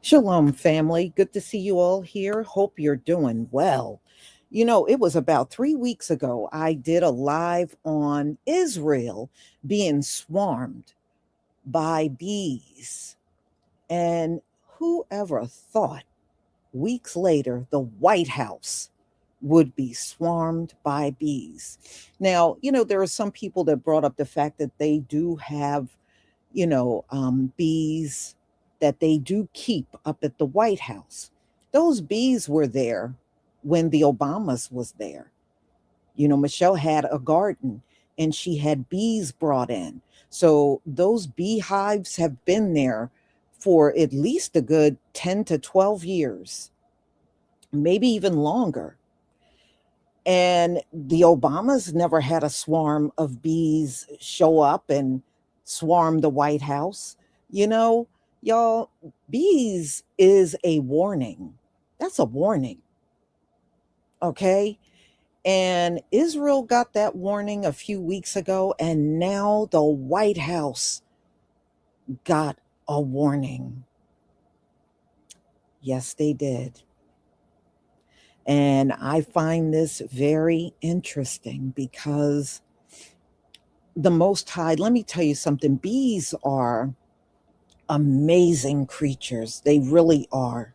Shalom, family. Good to see you all here. Hope you're doing well. It was about 3 weeks ago, I did a live on Israel being swarmed by bees. And whoever thought weeks later the White House would be swarmed by bees? Now, there are some people that brought up the fact that they do have bees that they do keep up at the White House. Those bees were there when the Obamas was there. Michelle had a garden and she had bees brought in. So those beehives have been there for at least a good 10 to 12 years, maybe even longer. And the Obamas never had a swarm of bees show up and swarm the White House. You know, y'all, bees is a warning. That's a warning. Okay. And Israel got that warning a few weeks ago, and now the White House got a warning. Yes, they did. And I find this very interesting because the Most High, let me tell you something, bees are amazing creatures. They really are.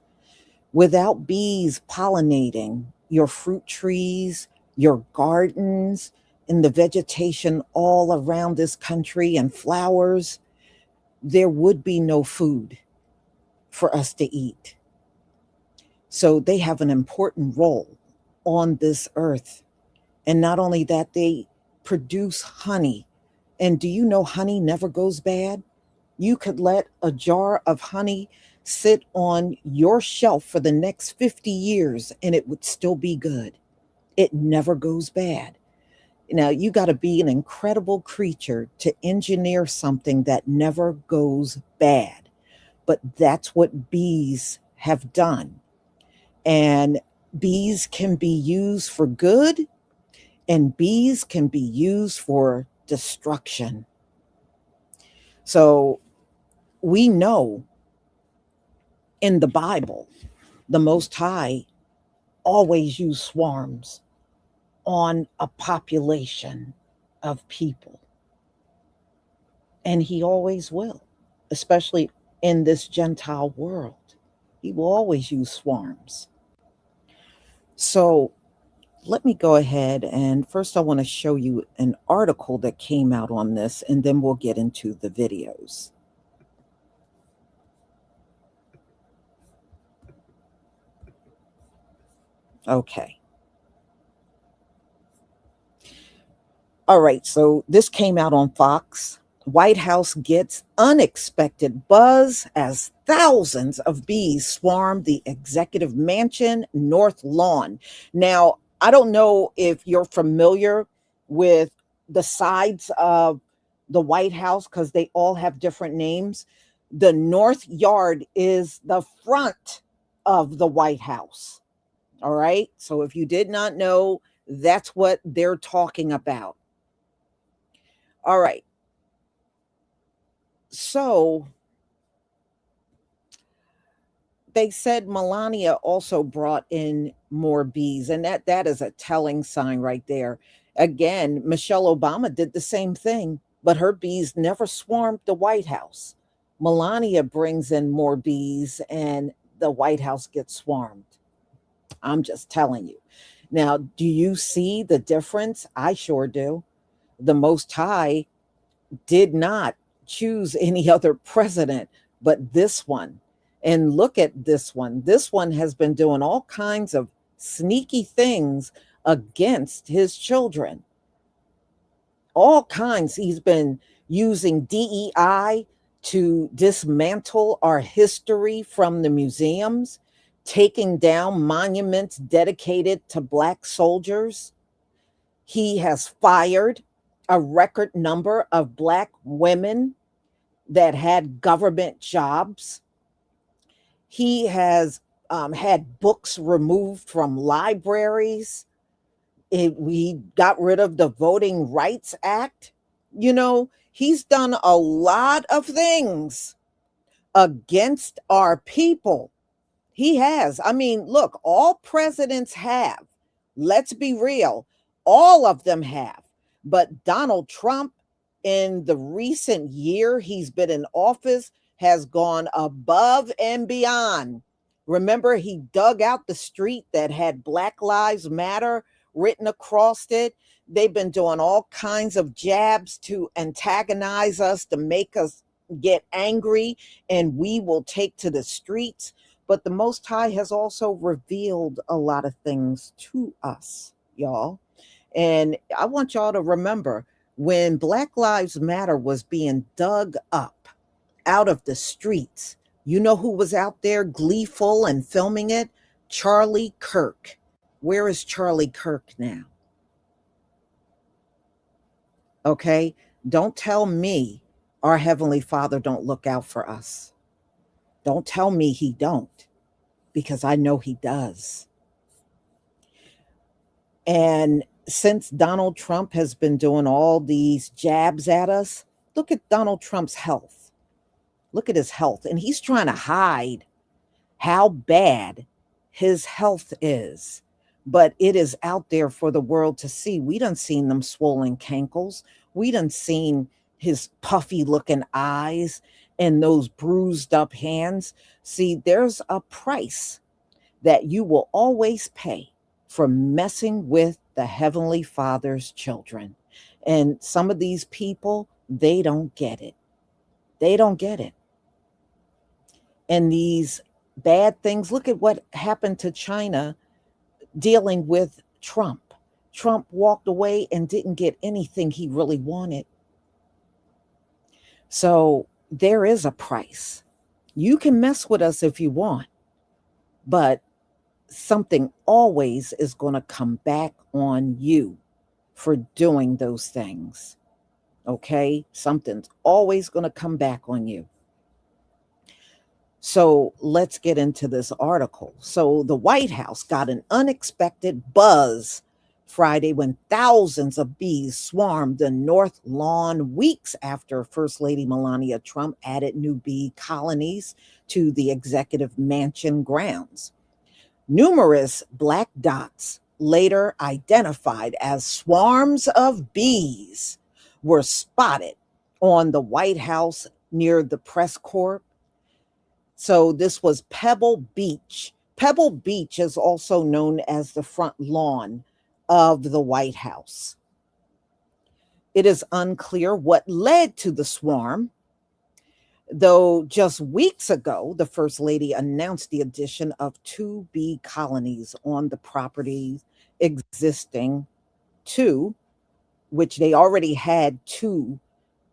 Without bees pollinating your fruit trees, your gardens, and the vegetation all around this country and flowers, there would be no food for us to eat. So they have an important role on this earth. And not only that, they produce honey. And do you know honey never goes bad? You could let a jar of honey sit on your shelf for the next 50 years and it would still be good. It never goes bad. Now, you got to be an incredible creature to engineer something that never goes bad. But that's what bees have done. And bees can be used for good, and bees can be used for destruction. So we know in the Bible, the Most High always used swarms on a population of people. And he always will, especially in this Gentile world. He will always use swarms. So let me go ahead and first I want to show you an article that came out on this, and then we'll get into the videos. Okay. All right, so this came out on Fox. White House gets unexpected buzz as thousands of bees swarm the executive mansion north lawn. Now, I don't know if you're familiar with the sides of the White House because they all have different names. The North Yard is the front of the White House. All right. So if you did not know, that's what they're talking about. All right. So they said Melania also brought in more bees, and that is a telling sign right there. Again, Michelle Obama did the same thing, but her bees never swarmed the White House. Melania brings in more bees, and the White House gets swarmed. I'm just telling you. Now, do you see the difference? I sure do. The Most High did not choose any other president but this one. And look at this one. This one has been doing all kinds of sneaky things against his children. All kinds. He's been using DEI to dismantle our history from the museums, taking down monuments dedicated to Black soldiers. He has fired a record number of Black women that had government jobs. He has had books removed from libraries. We got rid of the Voting Rights Act. He's done a lot of things. against our people. He has. I mean, look, all presidents have. Let's be real. All of them have. But Donald Trump, in the recent year he's been in office, has gone above and beyond. Remember, he dug out the street that had Black Lives Matter written across it. They've been doing all kinds of jabs to antagonize us, to make us get angry, and we will take to the streets. But the Most High has also revealed a lot of things to us, y'all. And I want y'all to remember, when Black Lives Matter was being dug up out of the streets, you know who was out there gleeful and filming it? Charlie Kirk. Where is Charlie Kirk now? Okay? Don't tell me our Heavenly Father don't look out for us. Don't tell me he don't, because I know he does. And since Donald Trump has been doing all these jabs at us, look at Donald Trump's health. Look at his health. And he's trying to hide how bad his health is. But it is out there for the world to see. We done seen them swollen cankles. We done seen his puffy looking eyes and those bruised up hands. See, there's a price that you will always pay for messing with the Heavenly Father's children. And some of these people, they don't get it. They don't get it. And these bad things, look at what happened to China dealing with Trump. Trump walked away and didn't get anything he really wanted. So there is a price. You can mess with us if you want, but something always is going to come back on you for doing those things. Okay? Something's always going to come back on you. So let's get into this article. So the White House got an unexpected buzz Friday when thousands of bees swarmed the North Lawn weeks after First Lady Melania Trump added new bee colonies to the executive mansion grounds. Numerous black dots, later identified as swarms of bees, were spotted on the White House near the press corps. So this was Pebble Beach. Pebble Beach is also known as the front lawn of the White House. It is unclear what led to the swarm, though just weeks ago, the First Lady announced the addition of 2 bee colonies on the property existing 2, which they already had 2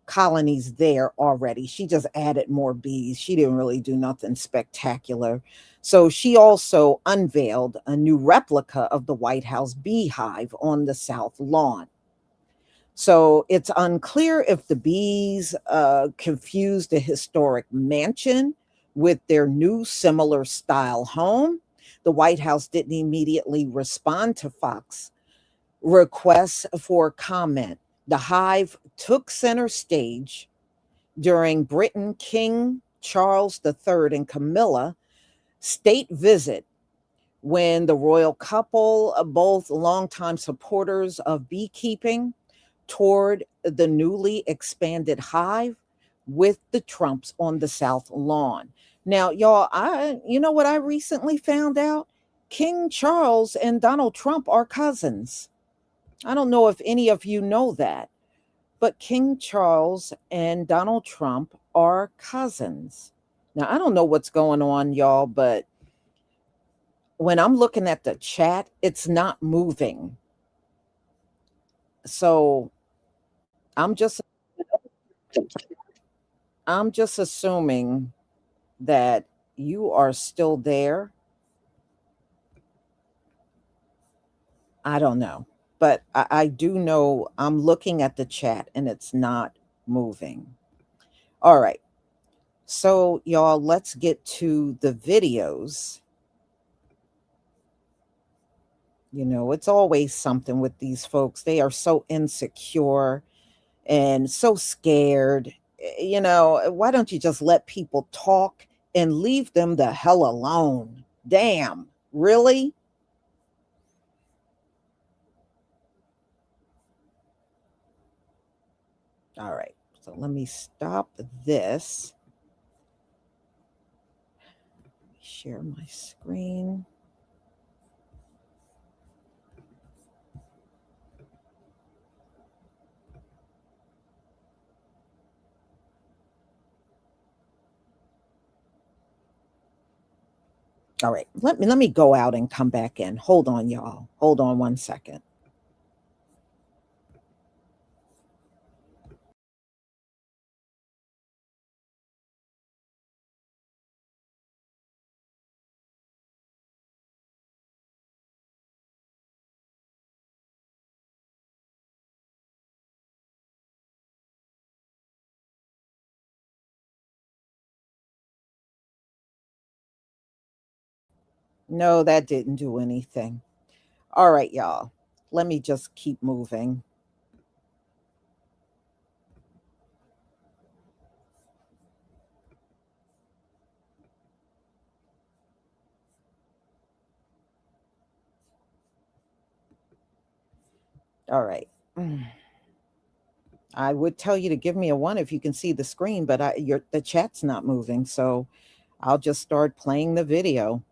colonies there already. She just added more bees. She didn't really do nothing spectacular. So she also unveiled a new replica of the White House beehive on the South Lawn. So it's unclear if the bees confused the historic mansion with their new similar style home. The White House didn't immediately respond to Fox requests for comment. The hive took center stage during Britain King Charles III and Camilla state visit, when the royal couple, both longtime supporters of beekeeping, toured the newly expanded hive with the Trumps on the South Lawn. Now, y'all, you know what I recently found out? King Charles and Donald Trump are cousins. I don't know if any of you know that, but King Charles and Donald Trump are cousins. Now, I don't know what's going on, y'all, but when I'm looking at the chat, it's not moving. So I'm just I'm just assuming that you are still there. I don't know. But I do know I'm looking at the chat and it's not moving. All right. So, y'all, let's get to the videos. You know, it's always something with these folks. They are so insecure and so scared. why don't you just let people talk and leave them the hell alone? Damn, really? All right, so let me stop this. Share my screen. All right, let me go out and come back in. Hold on, y'all. Hold on one second. No, that didn't do anything. All right, y'all. Let me just keep moving. All right. I would tell you to give me a one if you can see the screen, but the chat's not moving, so I'll just start playing the video.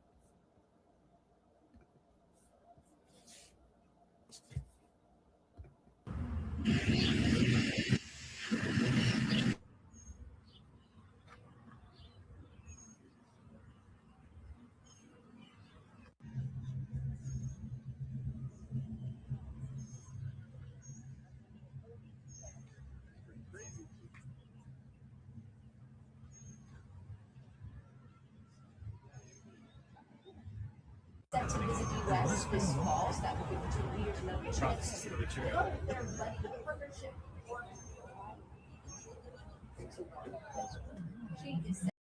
Set to visit the U.S. this fall, so that will give the two leaders another chance to promote their buddy partnership. She is